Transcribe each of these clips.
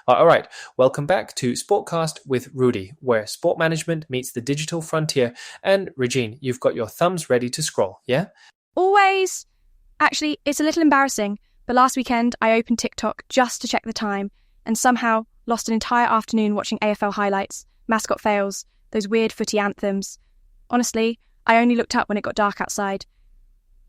All right, welcome back to Sportcast with Rudy, where sport management meets the digital frontier. And Regine, you've got your thumbs ready to scroll, yeah? Always! Actually, it's a little embarrassing, but last weekend I opened TikTok just to check the time and somehow lost an entire afternoon watching AFL highlights, mascot fails, those weird footy anthems. Honestly, I only looked up when it got dark outside.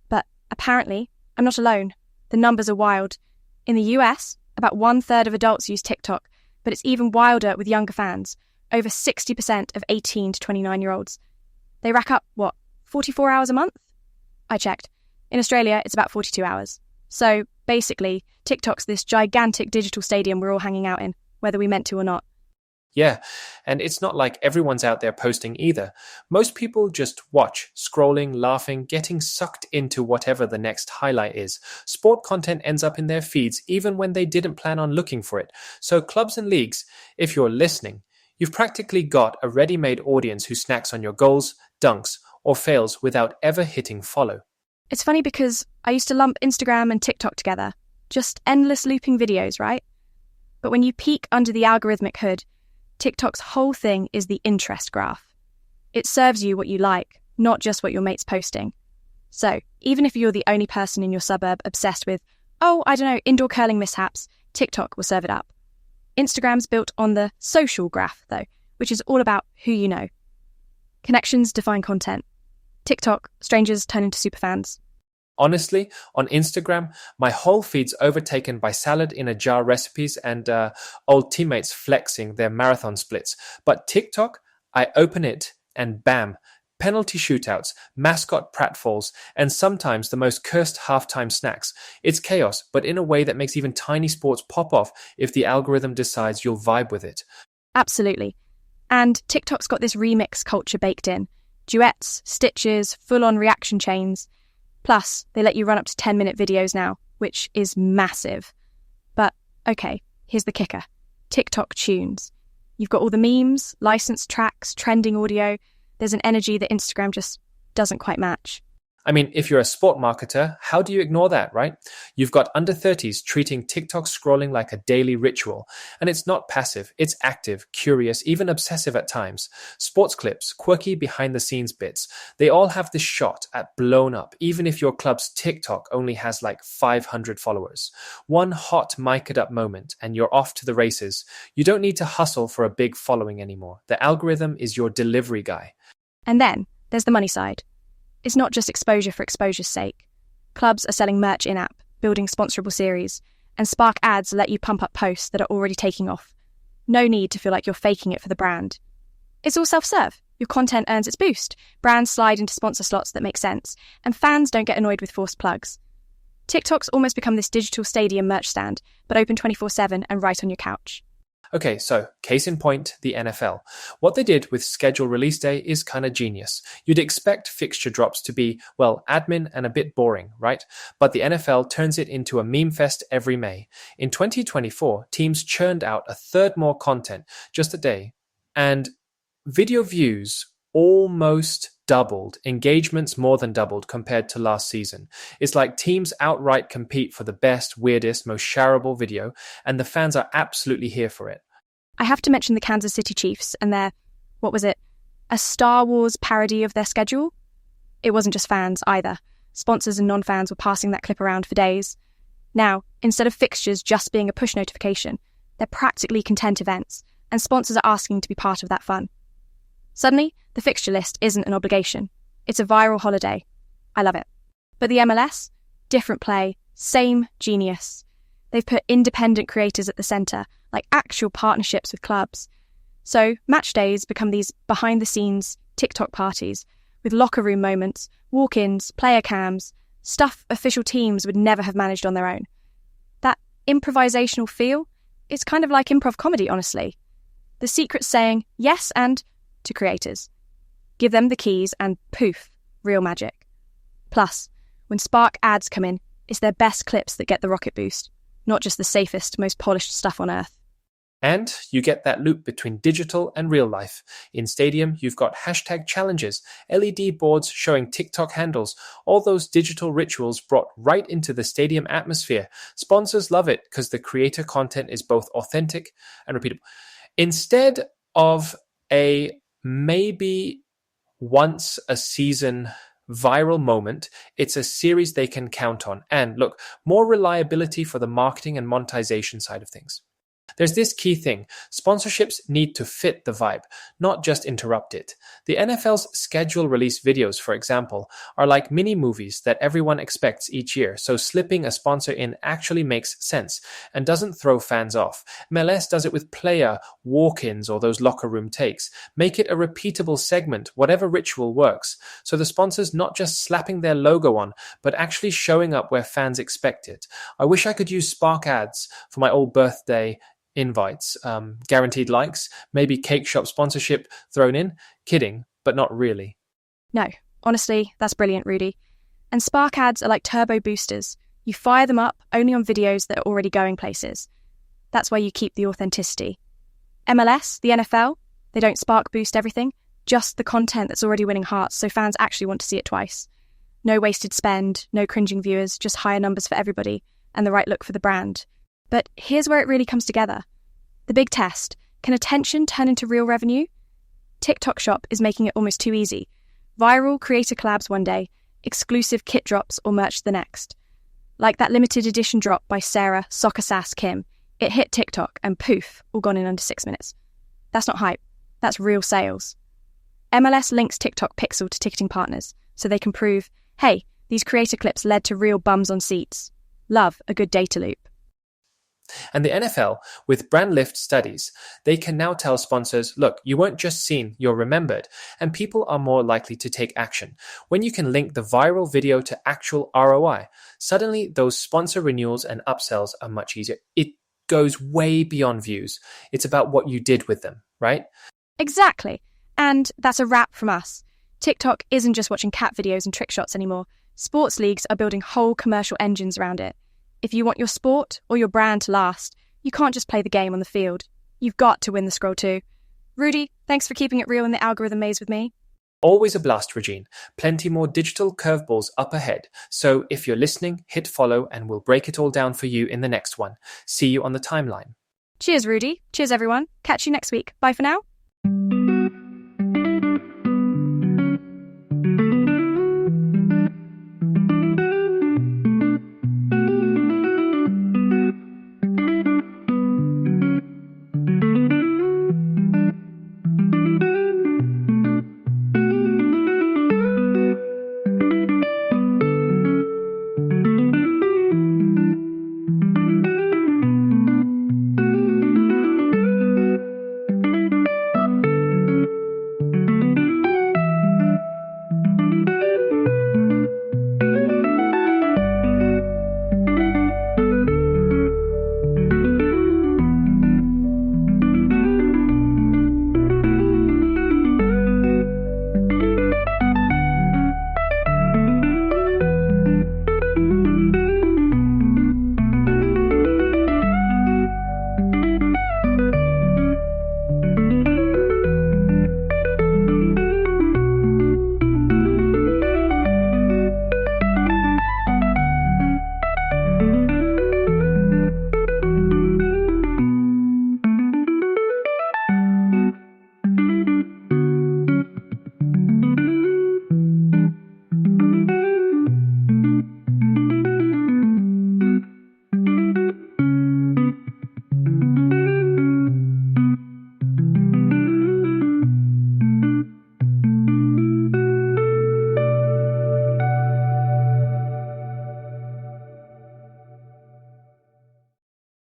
But apparently, I'm not alone. The numbers are wild. In the US, about 1/3 of adults use TikTok, but it's even wilder with younger fans, over 60% of 18 to 29-year-olds. They rack up, 44 hours a month? I checked. In Australia, it's about 42 hours. So, basically, TikTok's this gigantic digital stadium we're all hanging out in, whether we meant to or not. Yeah, and it's not like everyone's out there posting either. Most people just watch, scrolling, laughing, getting sucked into whatever the next highlight is. Sport content ends up in their feeds even when they didn't plan on looking for it. So clubs and leagues, if you're listening, you've practically got a ready-made audience who snacks on your goals, dunks, or fails without ever hitting follow. It's funny because I used to lump Instagram and TikTok together. Just endless looping videos, right? But when you peek under the algorithmic hood, TikTok's whole thing is the interest graph. It serves you what you like, not just what your mate's posting. So, even if you're the only person in your suburb obsessed with, indoor curling mishaps, TikTok will serve it up. Instagram's built on the social graph, though, which is all about who you know. Connections define content. TikTok, strangers turn into superfans. Honestly, on Instagram, my whole feed's overtaken by salad in a jar recipes and old teammates flexing their marathon splits. But TikTok, I open it and bam, penalty shootouts, mascot pratfalls, and sometimes the most cursed halftime snacks. It's chaos, but in a way that makes even tiny sports pop off if the algorithm decides you'll vibe with it. Absolutely. And TikTok's got this remix culture baked in. Duets, stitches, full-on reaction chains. Plus, they let you run up to 10-minute videos now, which is massive. But, okay, here's the kicker. TikTok tunes. You've got all the memes, licensed tracks, trending audio. There's an energy that Instagram just doesn't quite match. I mean, if you're a sport marketer, how do you ignore that, right? You've got under 30s treating TikTok scrolling like a daily ritual. And it's not passive, it's active, curious, even obsessive at times. Sports clips, quirky behind-the-scenes bits, they all have this shot at blown up, even if your club's TikTok only has like 500 followers. One hot mic-it-up moment, and you're off to the races. You don't need to hustle for a big following anymore. The algorithm is your delivery guy. And then there's the money side. It's not just exposure for exposure's sake. Clubs are selling merch in-app, building sponsorable series, and Spark ads let you pump up posts that are already taking off. No need to feel like you're faking it for the brand. It's all self-serve. Your content earns its boost, brands slide into sponsor slots that make sense, and fans don't get annoyed with forced plugs. TikTok's almost become this digital stadium merch stand, but open 24/7 and right on your couch. Okay, so case in point, the NFL. What they did with schedule release day is kind of genius. You'd expect fixture drops to be, admin and a bit boring, right? But the NFL turns it into a meme fest every May. In 2024, teams churned out a third more content just a day. And video views almost doubled, engagements more than doubled compared to last season. It's like teams outright compete for the best, weirdest, most shareable video, and the fans are absolutely here for it. I have to mention the Kansas City Chiefs and their, a Star Wars parody of their schedule? It wasn't just fans either. Sponsors and non-fans were passing that clip around for days. Now, instead of fixtures just being a push notification, they're practically content events, and sponsors are asking to be part of that fun. Suddenly, the fixture list isn't an obligation. It's a viral holiday. I love it. But the MLS? Different play, same genius. They've put independent creators at the centre, like actual partnerships with clubs. So match days become these behind-the-scenes TikTok parties with locker room moments, walk-ins, player cams, stuff official teams would never have managed on their own. That improvisational feel, it's kind of like improv comedy, honestly. The secret's saying yes and to creators. Give them the keys and poof, real magic. Plus, when Spark ads come in, it's their best clips that get the rocket boost, not just the safest, most polished stuff on earth. And you get that loop between digital and real life. In Stadium, you've got hashtag challenges, LED boards showing TikTok handles, all those digital rituals brought right into the stadium atmosphere. Sponsors love it because the creator content is both authentic and repeatable. Instead of a maybe once a season viral moment, it's a series they can count on. And look, more reliability for the marketing and monetization side of things. There's this key thing. Sponsorships need to fit the vibe, not just interrupt it. The NFL's schedule release videos, for example, are like mini movies that everyone expects each year, so slipping a sponsor in actually makes sense and doesn't throw fans off. MLS does it with player walk-ins or those locker room takes. Make it a repeatable segment, whatever ritual works, so the sponsor's not just slapping their logo on, but actually showing up where fans expect it. I wish I could use Spark ads for my old birthday invites, guaranteed likes, maybe cake shop sponsorship thrown in. Kidding, but not really. No, honestly, that's brilliant, Rudy. And Spark ads are like turbo boosters. You fire them up only on videos that are already going places. That's why you keep the authenticity. MLS, the NFL, they don't spark boost everything, just the content that's already winning hearts so fans actually want to see it twice. No wasted spend, no cringing viewers, just higher numbers for everybody and the right look for the brand. But here's where it really comes together. The big test. Can attention turn into real revenue? TikTok Shop is making it almost too easy. Viral creator collabs one day, exclusive kit drops or merch the next. Like that limited edition drop by Sarah Soccer Sass Kim. It hit TikTok and poof, all gone in under 6 minutes. That's not hype. That's real sales. MLS links TikTok Pixel to ticketing partners so they can prove, hey, these creator clips led to real bums on seats. Love a good data loop. And the NFL, with brand lift studies, they can now tell sponsors, look, you weren't just seen, you're remembered, and people are more likely to take action. When you can link the viral video to actual ROI, suddenly those sponsor renewals and upsells are much easier. It goes way beyond views. It's about what you did with them, right? Exactly. And that's a wrap from us. TikTok isn't just watching cat videos and trick shots anymore. Sports leagues are building whole commercial engines around it. If you want your sport or your brand to last, you can't just play the game on the field. You've got to win the scroll too. Rudy, thanks for keeping it real in the algorithm maze with me. Always a blast, Regine. Plenty more digital curveballs up ahead. So if you're listening, hit follow and we'll break it all down for you in the next one. See you on the timeline. Cheers, Rudy. Cheers, everyone. Catch you next week. Bye for now.